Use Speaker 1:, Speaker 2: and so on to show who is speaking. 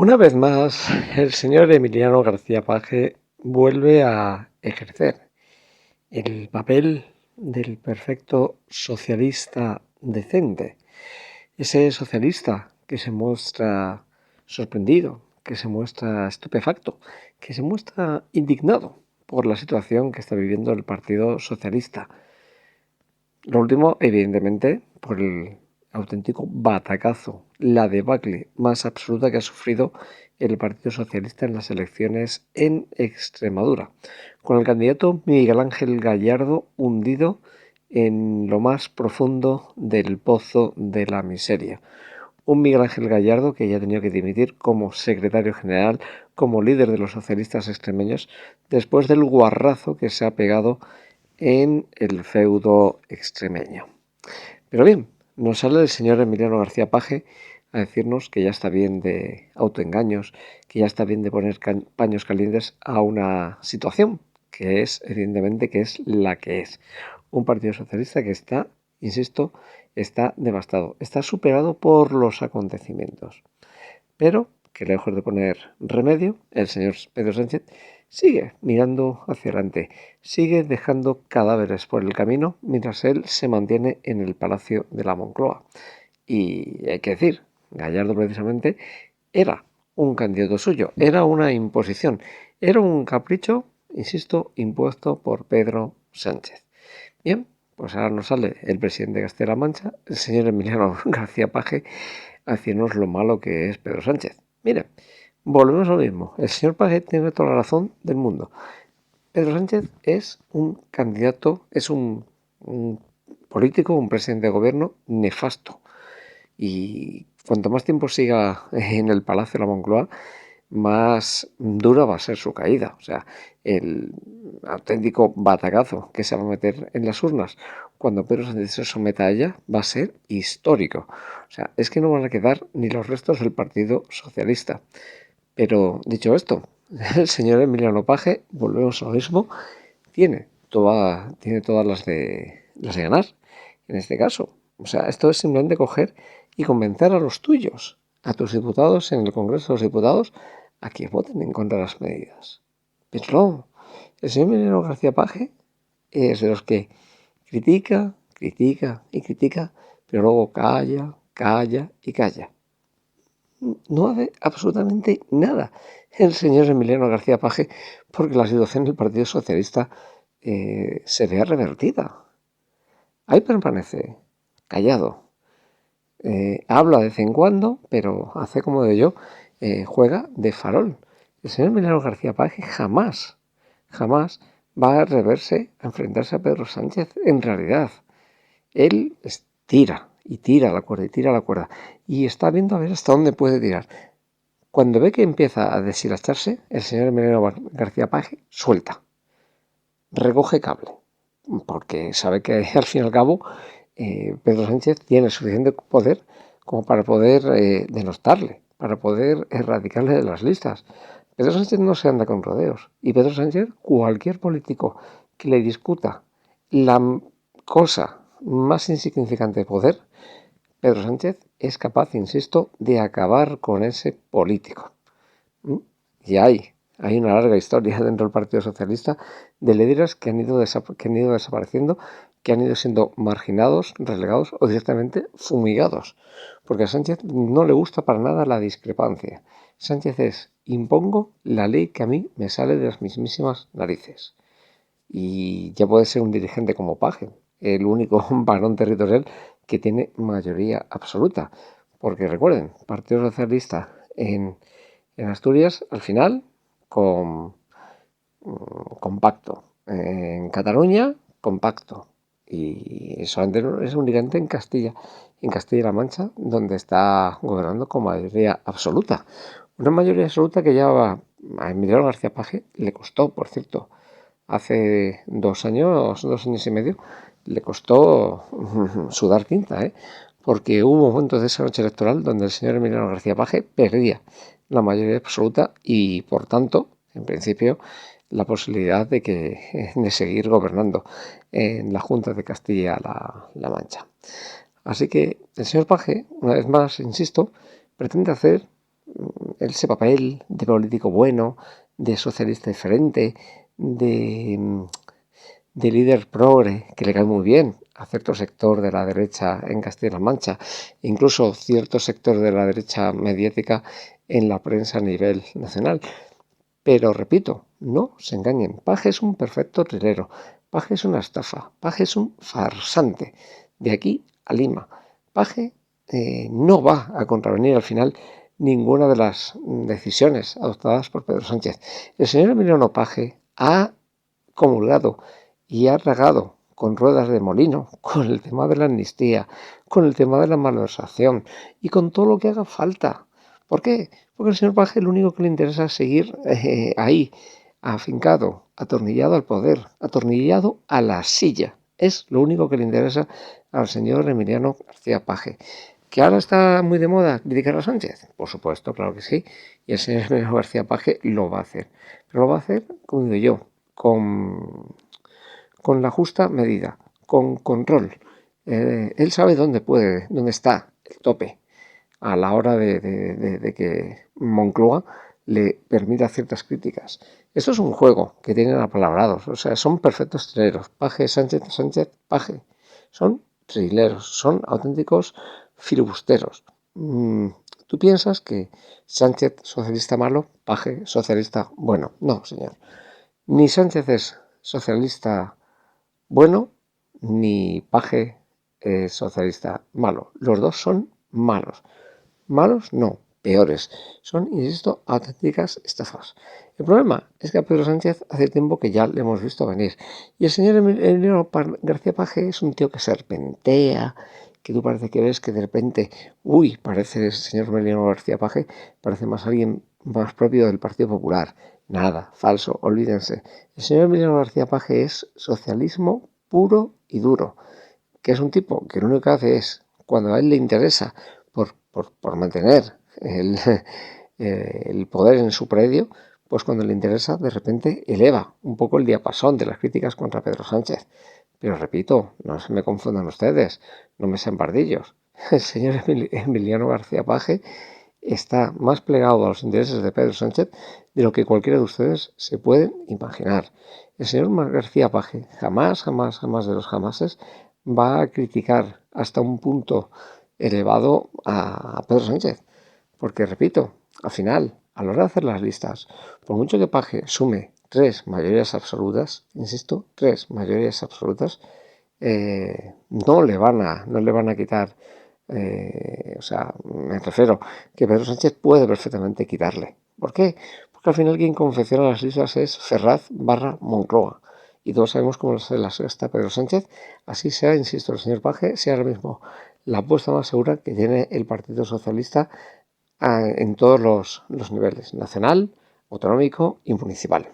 Speaker 1: Una vez más, el señor Emiliano García Paje vuelve a ejercer el papel del perfecto socialista decente. Ese socialista que se muestra sorprendido, que se muestra estupefacto, que se muestra indignado por la situación que está viviendo el Partido Socialista. Lo último, evidentemente, por el auténtico batacazo, la debacle más absoluta que ha sufrido el Partido Socialista en las elecciones en Extremadura, con el candidato Miguel Ángel Gallardo hundido en lo más profundo del pozo de la miseria. Un Miguel Ángel Gallardo que ya ha tenido que dimitir como secretario general, como líder de los socialistas extremeños, después del guarrazo que se ha pegado en el feudo extremeño. Pero bien, nos sale el señor Emiliano García Paje a decirnos que ya está bien de autoengaños, que ya está bien de poner paños calientes a una situación que es, evidentemente, que es la que es. Un partido socialista que está, insisto, está devastado, está superado por los acontecimientos. Pero que lejos de poner remedio, el señor Pedro Sánchez sigue mirando hacia adelante, sigue dejando cadáveres por el camino mientras él se mantiene en el Palacio de la Moncloa. Y hay que decir, Gallardo precisamente era un candidato suyo, era una imposición, era un capricho, insisto, impuesto por Pedro Sánchez. Bien, pues ahora nos sale el presidente de Castilla-La Mancha, el señor Emiliano García Paje, a decirnos lo malo que es Pedro Sánchez. Mire, volvemos a lo mismo. El señor Paje tiene toda la razón del mundo. Pedro Sánchez es un candidato, es un político, un presidente de gobierno nefasto. Y cuanto más tiempo siga en el Palacio de la Moncloa, más dura va a ser su caída. O sea, el auténtico batacazo que se va a meter en las urnas cuando Pedro Sánchez se someta a ella va a ser histórico. O sea, es que no van a quedar ni los restos del Partido Socialista. Pero dicho esto, el señor Emiliano Paje, volvemos a lo mismo, tiene todas las de ganar, en este caso. O sea, esto es simplemente coger y convencer a los tuyos, a tus diputados en el Congreso de los Diputados, a que voten en contra de las medidas. Pero no, el señor Emiliano García Paje es de los que critica, critica y critica, pero luego calla, calla y calla. No hace absolutamente nada el señor Emiliano García Paje porque la situación del Partido Socialista se vea revertida. Ahí permanece, callado. Habla de vez en cuando, pero hace como de yo, juega de farol. El señor Emiliano García Paje jamás va a reverse, a enfrentarse a Pedro Sánchez en realidad. Él tira y tira la cuerda y tira la cuerda y está viendo a ver hasta dónde puede tirar. Cuando ve que empieza a deshilacharse, el señor Emiliano García Paje suelta, recoge cable, porque sabe que al fin y al cabo Pedro Sánchez tiene suficiente poder como para poder denostarle, para poder erradicarle de las listas. Pedro Sánchez no se anda con rodeos y Pedro Sánchez, cualquier político que le discuta la cosa más insignificante de poder, Pedro Sánchez es capaz, insisto, de acabar con ese político. Y hay una larga historia dentro del Partido Socialista de líderes que han ido desapareciendo, que han ido siendo marginados, relegados o directamente fumigados. Porque a Sánchez no le gusta para nada la discrepancia. Sánchez es, impongo la ley que a mí me sale de las mismísimas narices. Y ya puede ser un dirigente como Paje, el único varón territorial que tiene mayoría absoluta. Porque recuerden, Partido Socialista en Asturias, al final, compacto. En Cataluña, compacto. Y solamente es únicamente en Castilla-La Mancha, donde está gobernando con mayoría absoluta. Una mayoría absoluta que ya a Emiliano García Paje le costó, por cierto, hace 2 años y medio, le costó sudar tinta, porque hubo momentos de esa noche electoral donde el señor Emiliano García Paje perdía la mayoría absoluta y, por tanto, en principio, la posibilidad de seguir gobernando en la Junta de Castilla-La Mancha. Así que el señor Paje, una vez más, insisto, pretende hacer ese papel de político bueno, de socialista diferente, de líder progre, que le cae muy bien a cierto sector de la derecha en Castilla-La Mancha, incluso cierto sector de la derecha mediática en la prensa a nivel nacional. Pero repito, no se engañen, Paje es un perfecto trilero, Paje es una estafa, Paje es un farsante, de aquí a Lima. Paje no va a contravenir al final ninguna de las decisiones adoptadas por Pedro Sánchez. El señor Emiliano Paje ha comulgado y ha tragado con ruedas de molino, con el tema de la amnistía, con el tema de la malversación y con todo lo que haga falta. ¿Por qué? Porque al señor Paje lo único que le interesa es seguir ahí, afincado, atornillado al poder, atornillado a la silla. Es lo único que le interesa al señor Emiliano García Paje. ¿Que ahora está muy de moda criticar a Sánchez? Por supuesto, claro que sí. Y el señor Emiliano García Paje lo va a hacer. Pero lo va a hacer, como digo yo, con la justa medida, con control. Él sabe dónde está el tope a la hora de que Moncloa le permita ciertas críticas. Eso es un juego que tienen apalabrados, o sea, son perfectos trileros. Paje, Sánchez, Sánchez, Paje. Son trileros, son auténticos filibusteros. ¿Tú piensas que Sánchez socialista malo, Paje socialista bueno? No, señor. Ni Sánchez es socialista bueno, ni Paje es socialista malo. Los dos son malos. Malos no, peores. Son, insisto, auténticas estafas. El problema es que a Pedro Sánchez hace tiempo que ya le hemos visto venir. Y el señor Emiliano García Paje es un tío que serpentea, que tú parece que ves que de repente, parece el señor Emiliano García Paje, parece más alguien más propio del Partido Popular. Nada, falso, olvídense. El señor Emiliano García Paje es socialismo puro y duro, que es un tipo que lo único que hace es, cuando a él le interesa, por mantener el poder en su predio, pues cuando le interesa, de repente eleva un poco el diapasón de las críticas contra Pedro Sánchez. Pero repito, no se me confundan ustedes, no me sean pardillos. El señor Emiliano García Paje está más plegado a los intereses de Pedro Sánchez de lo que cualquiera de ustedes se pueden imaginar. El señor García Paje jamás de los jamases va a criticar hasta un punto elevado a Pedro Sánchez. Porque, repito, al final, a la hora de hacer las listas, por mucho que Paje sume 3 mayorías absolutas, insisto, 3 mayorías absolutas, no le van a quitar, me refiero que Pedro Sánchez puede perfectamente quitarle. ¿Por qué? Porque al final quien confecciona las listas es Ferraz/Moncloa. Y todos sabemos cómo se las gasta Pedro Sánchez. Así sea, insisto, el señor Paje sea ahora mismo la apuesta más segura que tiene el Partido Socialista en todos los niveles, nacional, autonómico y municipal.